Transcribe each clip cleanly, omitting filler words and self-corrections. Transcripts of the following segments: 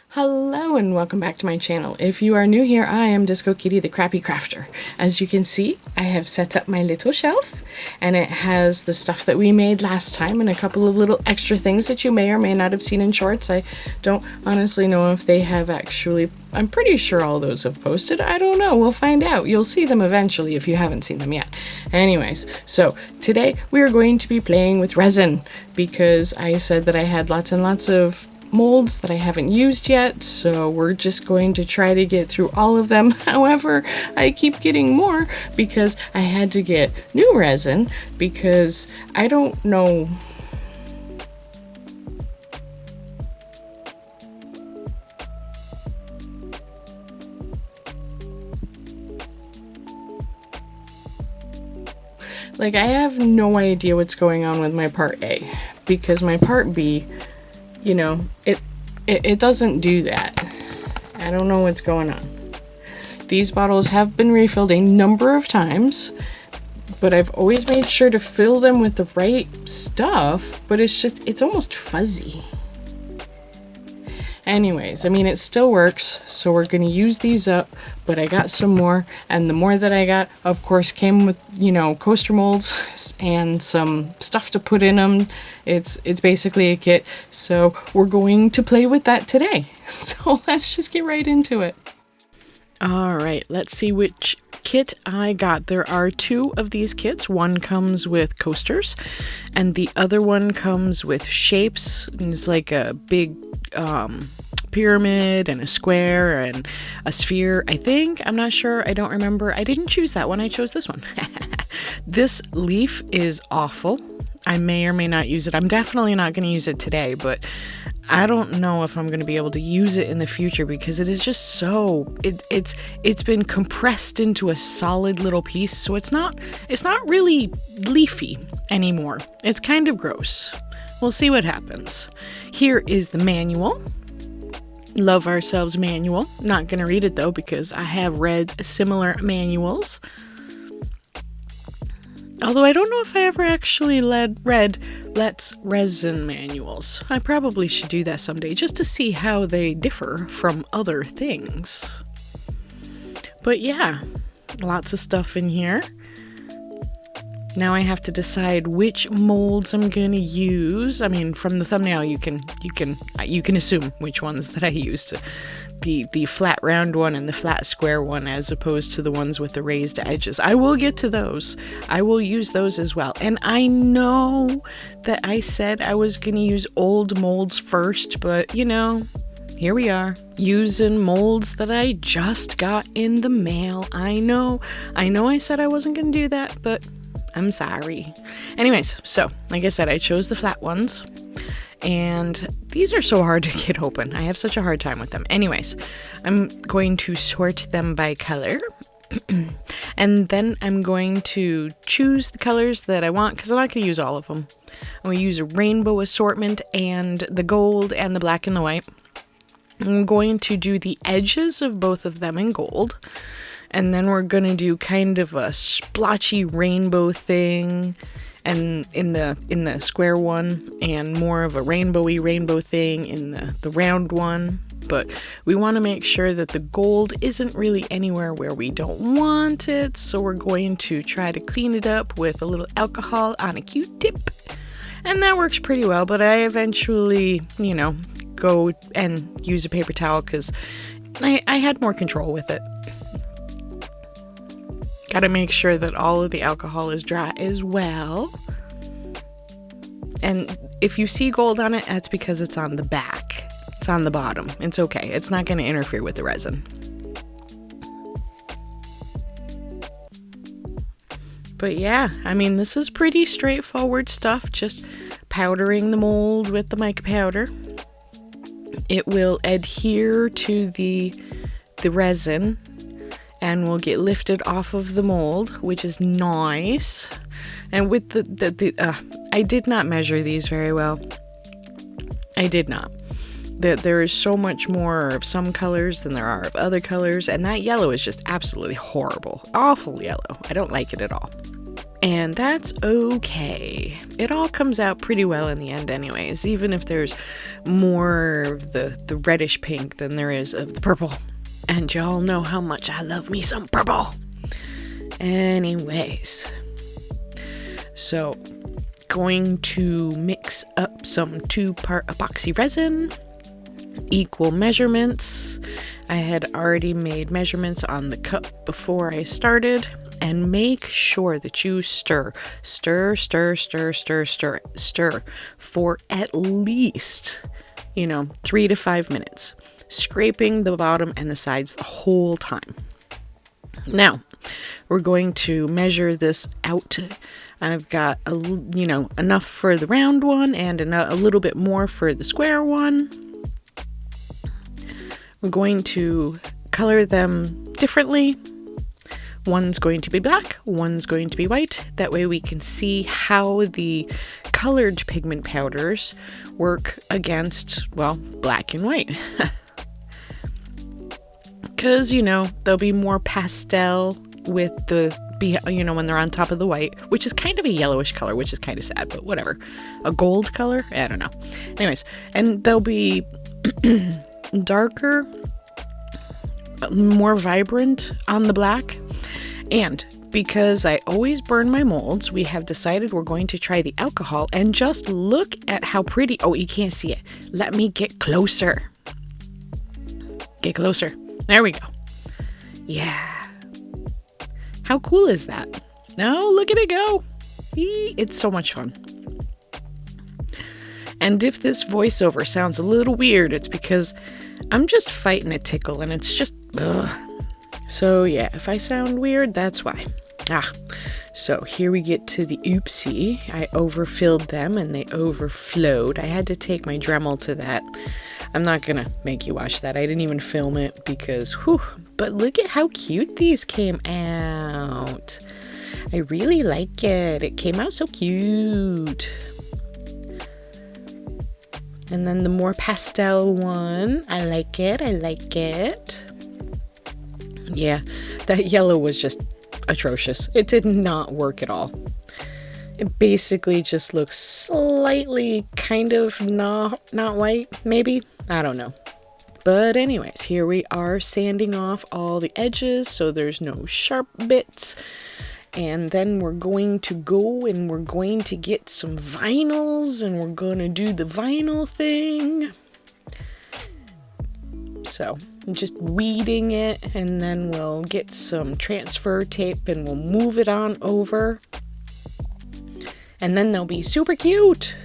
Hello and welcome back to my channel. If you are new here, I am Disco Kitty the Crappy Crafter. As you can see, I have set up my little shelf and it has the stuff that we made last time and a couple of little extra things that you may or may not have seen in shorts. I don't honestly know if they have actually, I'm pretty sure all those have posted. I don't know, we'll find out. You'll see them eventually if you haven't seen them yet. Anyways, so today we are going to be playing with resin because I said that I had lots and lots of molds that I haven't used yet, so we're just going to try to get through all of them. However, I keep getting more because I had to get new resin because I don't know. Like, I have no idea what's going on with my part A because my part B, you know, it doesn't do that. I don't know what's going on. These bottles have been refilled a number of times, but I've always made sure to fill them with the right stuff, but it's almost fuzzy. Anyways, I mean, it still works, so we're going to use these up, but I got some more, and the more that I got, of course, came with, you know, coaster molds and some stuff to put in them. It's basically a kit, so we're going to play with that today. So let's just get right into it. Alright, let's see which kit I got. There are two of these kits. One comes with coasters, and the other one comes with shapes. And it's like a big pyramid and a square and a sphere, I think. I'm not sure. I don't remember. I didn't choose that one. I chose this one. This leaf is awful. I may or may not use it. I'm definitely not going to use it today, but I don't know if I'm going to be able to use it in the future because it is just so it's been compressed into a solid little piece, so it's not really leafy anymore. It's kind of gross. We'll see what happens. Here is the manual. Love ourselves manual. Not going to read it though because I have read similar manuals. Although I don't know if I ever actually read Let's Resin manuals. I probably should do that someday just to see how they differ from other things. But yeah, lots of stuff in here. Now I have to decide which molds I'm going to use. I mean, from the thumbnail you can assume which ones that I used. The flat round one and the flat square one as opposed to the ones with the raised edges. I will get to those. I will use those as well. And I know that I said I was going to use old molds first, but you know, here we are using molds that I just got in the mail. I know I said I wasn't going to do that, but I'm sorry. Anyways, so like I said, I chose the flat ones. And these are so hard to get open. I have such a hard time with them. Anyways, I'm going to sort them by color. And then I'm going to choose the colors that I want because I'm not going to use all of them. I'm going to use a rainbow assortment and the gold and the black and the white. I'm going to do the edges of both of them in gold. And then we're going to do kind of a splotchy rainbow thing and in the square one, and more of a rainbow thing in the round one. But we want to make sure that the gold isn't really anywhere where we don't want it, so we're going to try to clean it up with a little alcohol on a Q-tip. And that works pretty well, but I eventually, you know, go and use a paper towel because I had more control with it. Gotta make sure that all of the alcohol is dry as well. And if you see gold on it, that's because it's on the back. It's on the bottom. It's okay. It's not going to interfere with the resin. But yeah, I mean, this is pretty straightforward stuff. Just powdering the mold with the mica powder. It will adhere to the resin and will get lifted off of the mold, which is nice. And with I did not measure these very well. I did not. There is so much more of some colors than there are of other colors, and that yellow is just absolutely horrible. Awful yellow. I don't like it at all. And that's okay. It all comes out pretty well in the end anyways, even if there's more of the reddish pink than there is of the purple. And y'all know how much I love me some purple. Anyways, so going to mix up some 2-part epoxy resin, equal measurements. I had already made measurements on the cup before I started. And make sure that you stir for at least, 3 to 5 minutes, scraping the bottom and the sides the whole time. Now, we're going to measure this out. I've got, enough for the round one and a little bit more for the square one. I'm going to color them differently. One's going to be black, one's going to be white. That way we can see how the colored pigment powders work against, black and white. Because, there'll be more pastel with when they're on top of the white, which is kind of a yellowish color, which is kind of sad, but whatever. A gold color? I don't know. Anyways, and they'll be darker, more vibrant on the black. And because I always burn my molds, we have decided we're going to try the alcohol and just look at how pretty. Oh, you can't see it. Let me get closer. Get closer. There we go. Yeah. How cool is that? Oh, look at it go. It's so much fun. And if this voiceover sounds a little weird, it's because I'm just fighting a tickle and it's just, ugh. So yeah, if I sound weird, that's why. So here we get to the oopsie. I overfilled them and they overflowed. I had to take my Dremel to that. I'm not gonna make you watch that. I didn't even film it because, but look at how cute these came out. I really like it. It came out so cute. And then the more pastel one, I like it. Yeah, that yellow was just atrocious. It did not work at all. It basically just looks slightly kind of not white, maybe? I don't know. But anyways, here we are sanding off all the edges so there's no sharp bits. And then we're going to go and we're going to get some vinyls and we're going to do the vinyl thing. So I'm just weeding it and then we'll get some transfer tape and we'll move it on over. And then they'll be super cute.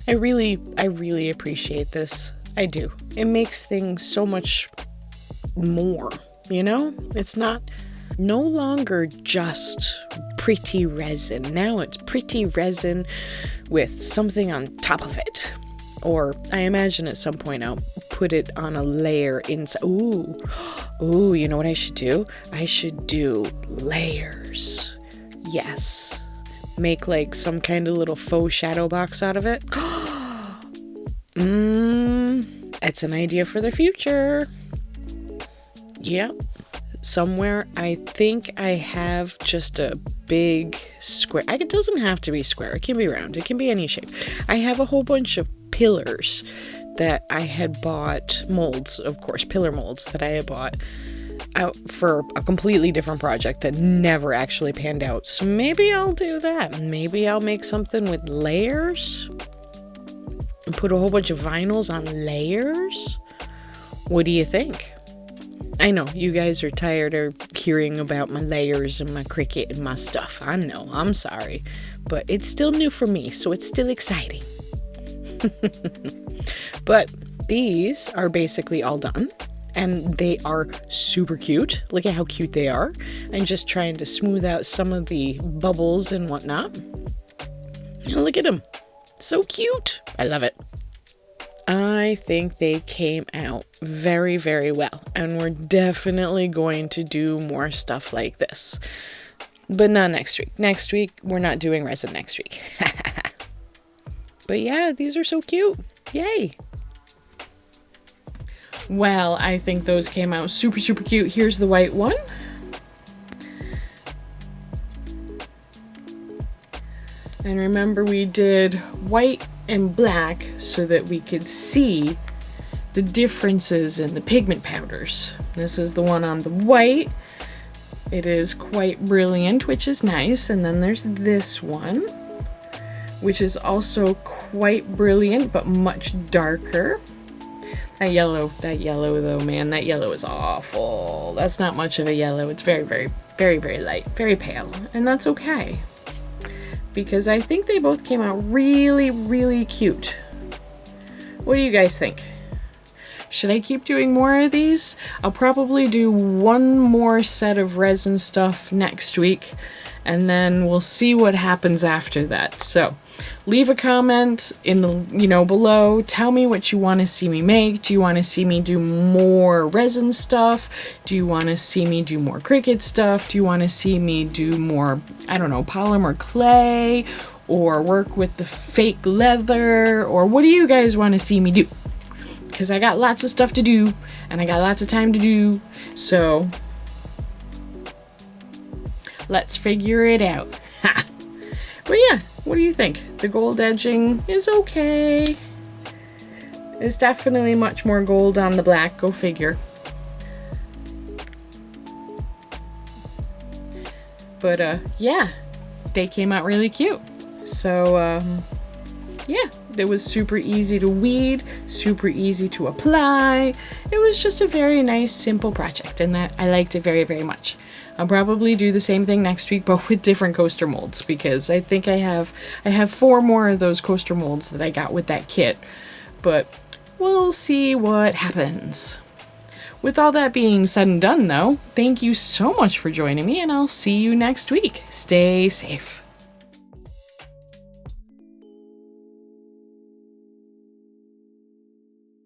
I really appreciate this. I do. It makes things so much more, It's no longer just pretty resin. Now it's pretty resin with something on top of it. Or I imagine at some point I'll put it on a layer inside. Ooh, you know what I should do? I should do layers. Yes. Make like some kind of little faux shadow box out of it. It's an idea for the future. Yep. Somewhere I think I have just a big square. It doesn't have to be square. It can be round. It can be any shape. I have a whole bunch of pillars that I had bought, molds, of course, pillar molds that I had bought out for a completely different project that never actually panned out. So maybe I'll do that. Maybe I'll make something with layers and put a whole bunch of vinyls on layers. What do you think? I know you guys are tired of hearing about my layers and my Cricut and my stuff. I know, I'm sorry, but it's still new for me, so it's still exciting. But these are basically all done and they are super cute. Look at how cute they are. I'm just trying to smooth out some of the bubbles and whatnot. And look at them. So cute. I love it. I think they came out very, very well. And we're definitely going to do more stuff like this. But not next week. Next week, we're not doing resin next week. But yeah, these are so cute. Yay. Well, I think those came out super, super cute. Here's the white one. And remember, we did white and black so that we could see the differences in the pigment powders. This is the one on the white. It is quite brilliant, which is nice. And then there's this one, which is also quite brilliant, but much darker. That yellow though, man, that yellow is awful. That's not much of a yellow. It's very, very, very, very light, very pale. And that's okay, because I think they both came out really, really cute. What do you guys think? Should I keep doing more of these? I'll probably do one more set of resin stuff next week, and then we'll see what happens after that. So leave a comment in the below. Tell me what you want to see me make. Do you want to see me do more resin stuff? Do you want to see me do more Cricut stuff? Do you want to see me do more, I don't know, polymer clay, or work with the fake leather? Or what do you guys want to see me do? Because I got lots of stuff to do, and I got lots of time to do, so let's figure it out. Ha! But yeah, what do you think? The gold edging is okay. There's definitely much more gold on the black, go figure. But yeah, they came out really cute. So yeah, it was super easy to weed, super easy to apply. It was just a very nice, simple project, and that I liked it very, very much. I'll probably do the same thing next week, but with different coaster molds, because I think I have 4 more of those coaster molds that I got with that kit, but we'll see what happens. With all that being said and done, though, thank you so much for joining me, and I'll see you next week. Stay safe.